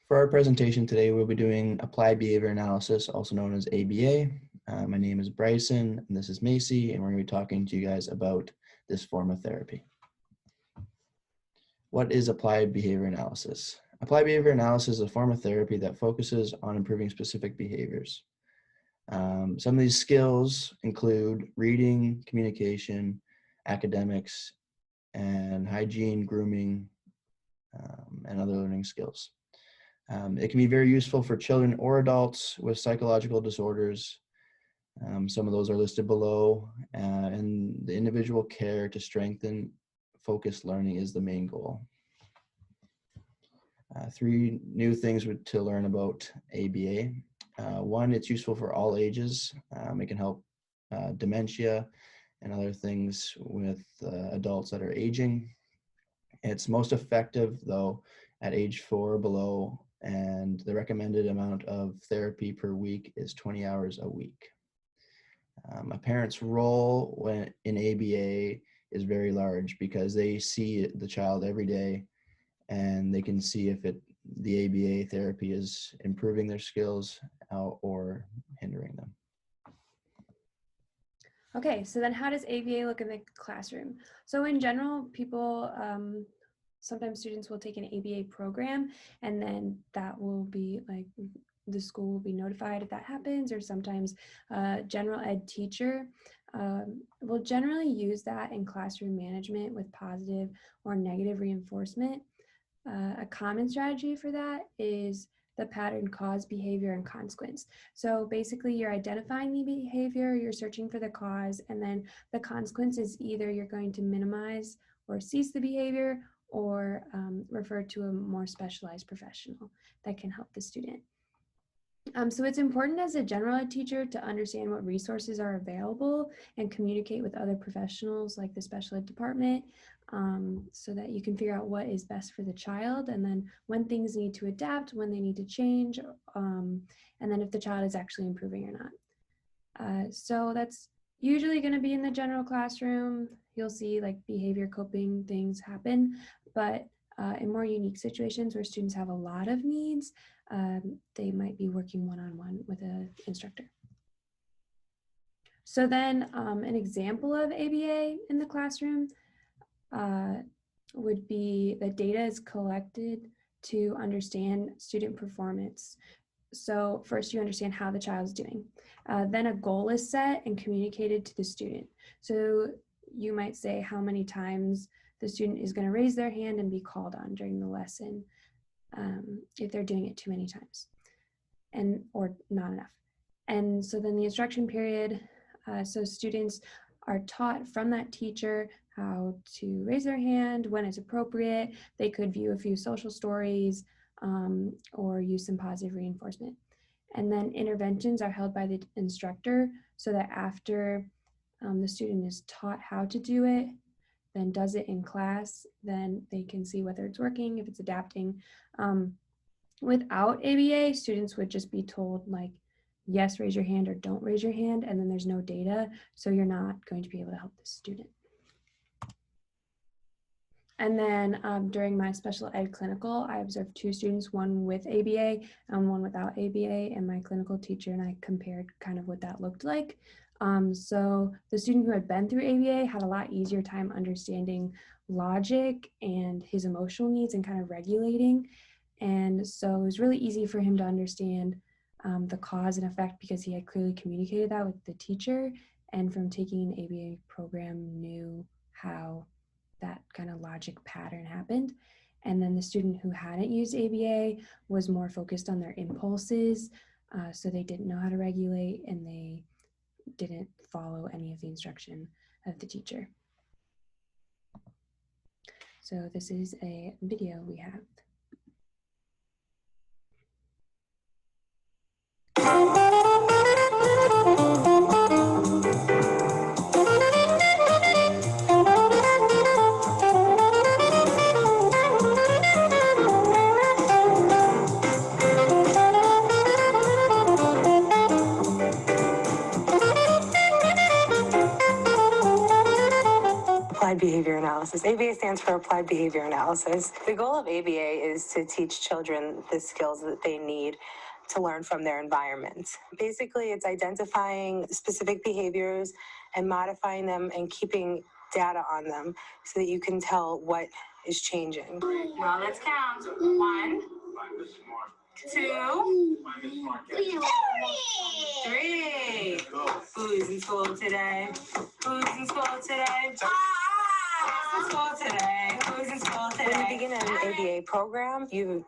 For our presentation today, we'll be doing applied behavior analysis, also known as ABA. My name is Bryson, and this is Macy, and we're going to be talking to you guys about this form of therapy. What is applied behavior analysis? Applied behavior analysis is a form of therapy that focuses on improving specific behaviors. Some of these skills include reading, communication, academics, and hygiene, grooming, and other learning skills. It can be very useful for children or adults with psychological disorders. Some of those are listed below, and the individual care to strengthen focused learning is the main goal. Three new things to learn about ABA. One, it's useful for all ages. It can help dementia and other things with adults that are aging. It's most effective, though, at age 4 or below, and the recommended amount of therapy per week is 20 hours a week. A parent's role in ABA is very large because they see the child every day, and they can see if the ABA therapy is improving their skills or hindering them. Okay, so then how does ABA look in the classroom? So in general, people, sometimes students will take an ABA program, and then that will be like, the school will be notified if that happens, or sometimes a general ed teacher will generally use that in classroom management with positive or negative reinforcement. A common strategy for that is the pattern, cause, behavior, and consequence. So basically you're identifying the behavior, you're searching for the cause, and then the consequence is either you're going to minimize or cease the behavior, or refer to a more specialized professional that can help the student. So it's important as a general ed teacher to understand what resources are available and communicate with other professionals like the special ed department, so that you can figure out what is best for the child, and then when things need to adapt, when they need to change, and then if the child is actually improving or not. So that's usually going to be in the general classroom. You'll see like behavior coping things happen, but in more unique situations where students have a lot of needs, they might be working one-on-one with an instructor. So then an example of ABA in the classroom would be that data is collected to understand student performance. So first you understand how the child is doing. Then a goal is set and communicated to the student. So you might say how many times the student is going to raise their hand and be called on during the lesson, if they're doing it too many times or not enough. And so then the instruction period, so students are taught from that teacher how to raise their hand when it's appropriate. They could view a few social stories or use some positive reinforcement. And then interventions are held by the instructor, so that after the student is taught how to do it, then does it in class, then they can see whether it's working, if it's adapting. Without ABA, students would just be told like, yes, raise your hand, or don't raise your hand, and then there's no data, so you're not going to be able to help the student. And then during my special ed clinical, I observed 2 students, one with ABA and one without ABA, and my clinical teacher and I compared kind of what that looked like. So the student who had been through ABA had a lot easier time understanding logic and his emotional needs and kind of regulating. And so it was really easy for him to understand the cause and effect, because he had clearly communicated that with the teacher, and from taking an ABA program knew how that kind of logic pattern happened. And then the student who hadn't used ABA was more focused on their impulses, so they didn't know how to regulate, and they didn't follow any of the instruction of the teacher. So this is a video we have. Applied behavior analysis. ABA stands for Applied Behavior Analysis. The goal of ABA is to teach children the skills that they need to learn from their environment. Basically, it's identifying specific behaviors and modifying them and keeping data on them so that you can tell what is changing. Well, let's count. 1, 2, 3. Who's in school today? Who's in school today? Who's in school today? Who's in school today? When you begin an ABA program, you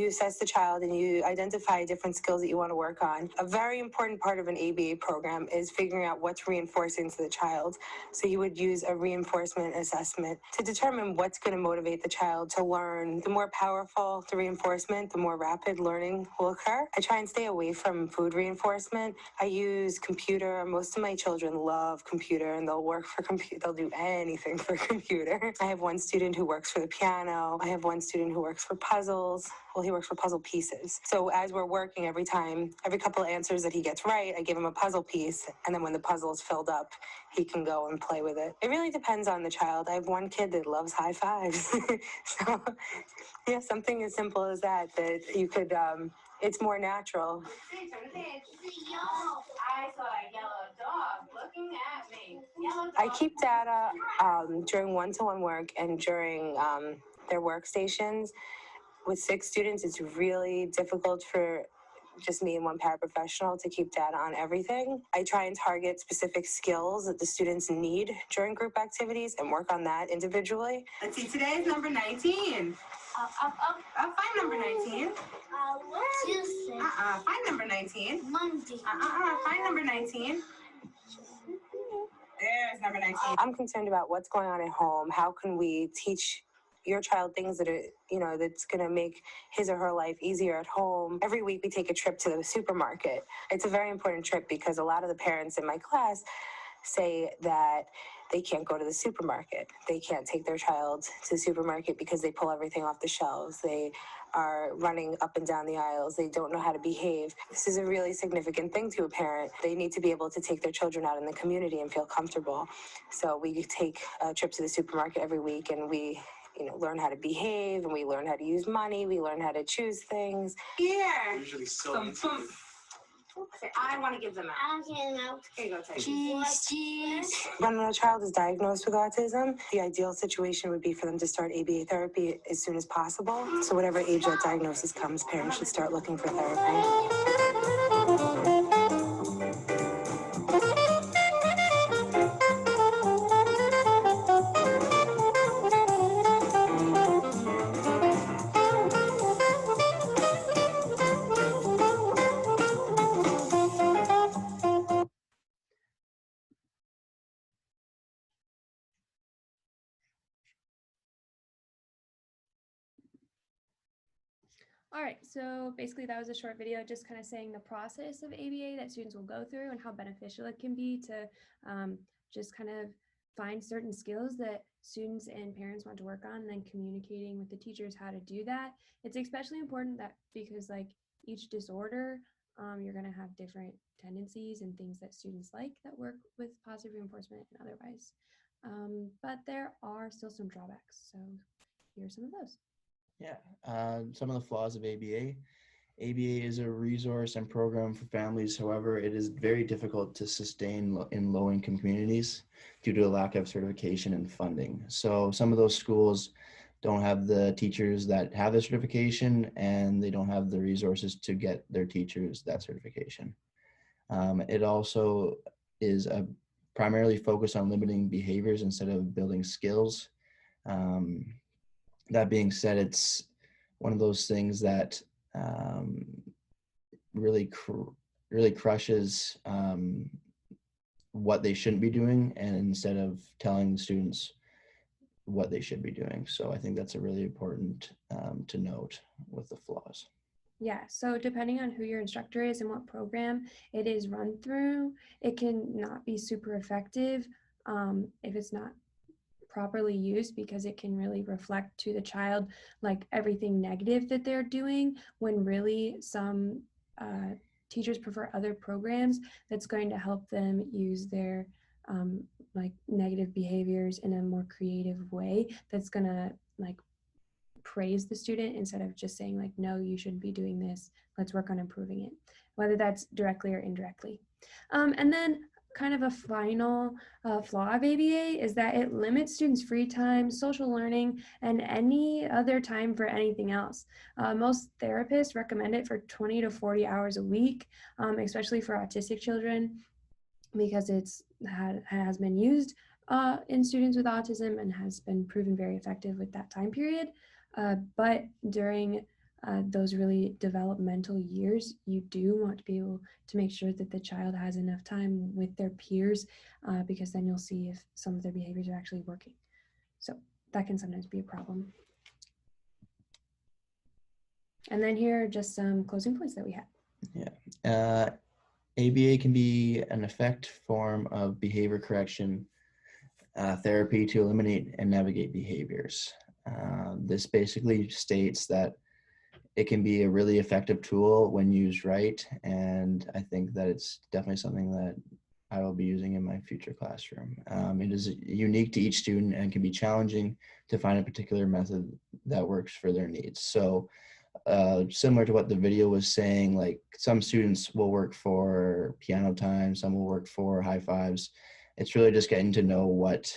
assess the child and you identify different skills that you want to work on. A very important part of an ABA program is figuring out what's reinforcing to the child. So you would use a reinforcement assessment to determine what's going to motivate the child to learn. The more powerful the reinforcement, the more rapid learning will occur. I try and stay away from food reinforcement. I use computer. Most of my children love computer and they'll work for computer. They'll do anything for computer. I have one student who works for the piano. I have one student who works for puzzles. Well, he works for puzzle pieces. So as we're working, every couple of answers that he gets right, I give him a puzzle piece. And then when the puzzle is filled up, he can go and play with it. It really depends on the child. I have one kid that loves high fives. So, yeah, something as simple as that you could, it's more natural. I saw a yellow dog looking at me. I keep data during one-to-one work and during their workstations. With 6 students, it's really difficult for just me and one paraprofessional to keep data on everything. I try and target specific skills that the students need during group activities and work on that individually. Let's see, today is number 19. Find number 19. Tuesday. Find number 19. Monday. Find number 19. There's number 19. I'm concerned about what's going on at home. How can we teach your child things that are, that's going to make his or her life easier at home. Every week we take a trip to the supermarket. It's a very important trip because a lot of the parents in my class say that they can't go to the supermarket. They can't take their child to the supermarket because they pull everything off the shelves. They are running up and down the aisles. They don't know how to behave. This is a really significant thing to a parent. They need to be able to take their children out in the community and feel comfortable. So we take a trip to the supermarket every week and we learn how to behave and we learn how to use money. We learn how to choose things. Here. Usually so. I want to give them out. I'm getting out. Here you go, cheese. When a child is diagnosed with autism, the ideal situation would be for them to start ABA therapy as soon as possible. So whatever age that diagnosis comes, parents should start looking for therapy. All right, so basically that was a short video just kind of saying the process of ABA that students will go through and how beneficial it can be to just kind of find certain skills that students and parents want to work on, and then communicating with the teachers how to do that. It's especially important that because like each disorder, you're going to have different tendencies and things that students like that work with positive reinforcement and otherwise. But there are still some drawbacks. So here are some of those. Yeah, some of the flaws of ABA. ABA is a resource and program for families. However, it is very difficult to sustain in low-income communities due to a lack of certification and funding. So some of those schools don't have the teachers that have the certification, and they don't have the resources to get their teachers that certification. It also is primarily focused on limiting behaviors instead of building skills. That being said, it's one of those things that really crushes what they shouldn't be doing, and instead of telling the students what they should be doing. So I think that's a really important to note with the flaws. Yeah, so depending on who your instructor is and what program it is run through, it can not be super effective if it's not properly used, because it can really reflect to the child like everything negative that they're doing, when really some teachers prefer other programs that's going to help them use their like negative behaviors in a more creative way that's gonna like praise the student instead of just saying like, no, you shouldn't be doing this, let's work on improving it, whether that's directly or indirectly. And then kind of a final flaw of ABA is that it limits students' free time, social learning, and any other time for anything else. Most therapists recommend it for 20 to 40 hours a week, especially for autistic children, because has been used in students with autism and has been proven very effective with that time period. But during those really developmental years, you do want to be able to make sure that the child has enough time with their peers, because then you'll see if some of their behaviors are actually working. So that can sometimes be a problem. And then here are just some closing points that we have. Yeah. ABA can be an effective form of behavior correction therapy to eliminate and navigate behaviors. This basically states that it can be a really effective tool when used right, and I think that it's definitely something that I will be using in my future classroom. It is unique to each student and can be challenging to find a particular method that works for their needs. So similar to what the video was saying, like some students will work for piano time, some will work for high fives. It's really just getting to know what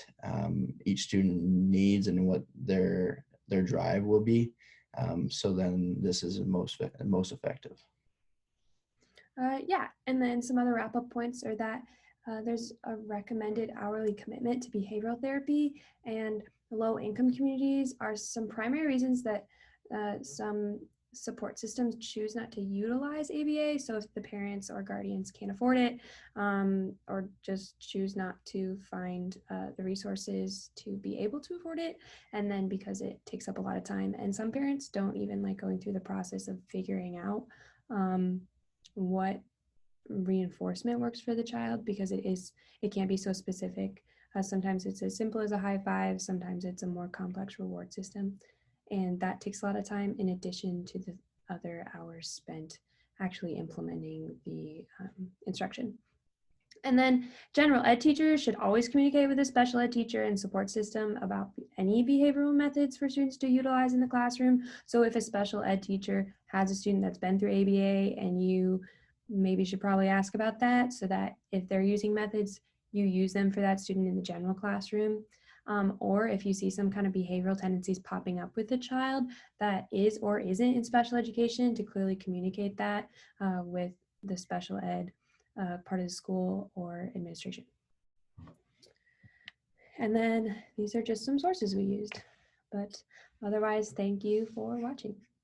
each student needs and what their drive will be. So then this is most effective. Yeah, and then some other wrap-up points are that there's a recommended hourly commitment to behavioral therapy, and low-income communities are some primary reasons that some support systems choose not to utilize ABA. So if the parents or guardians can't afford it, or just choose not to find the resources to be able to afford it, and then because it takes up a lot of time, and some parents don't even like going through the process of figuring out what reinforcement works for the child, because it can't be so specific. Sometimes it's as simple as a high five, sometimes it's a more complex reward system, and that takes a lot of time in addition to the other hours spent actually implementing the instruction. And then general ed teachers should always communicate with a special ed teacher and support system about any behavioral methods for students to utilize in the classroom. So if a special ed teacher has a student that's been through ABA, and you maybe should probably ask about that, so that if they're using methods, you use them for that student in the general classroom. Or if you see some kind of behavioral tendencies popping up with the child that is or isn't in special education, to clearly communicate that with the special ed part of the school or administration. And then these are just some sources we used, but otherwise, thank you for watching.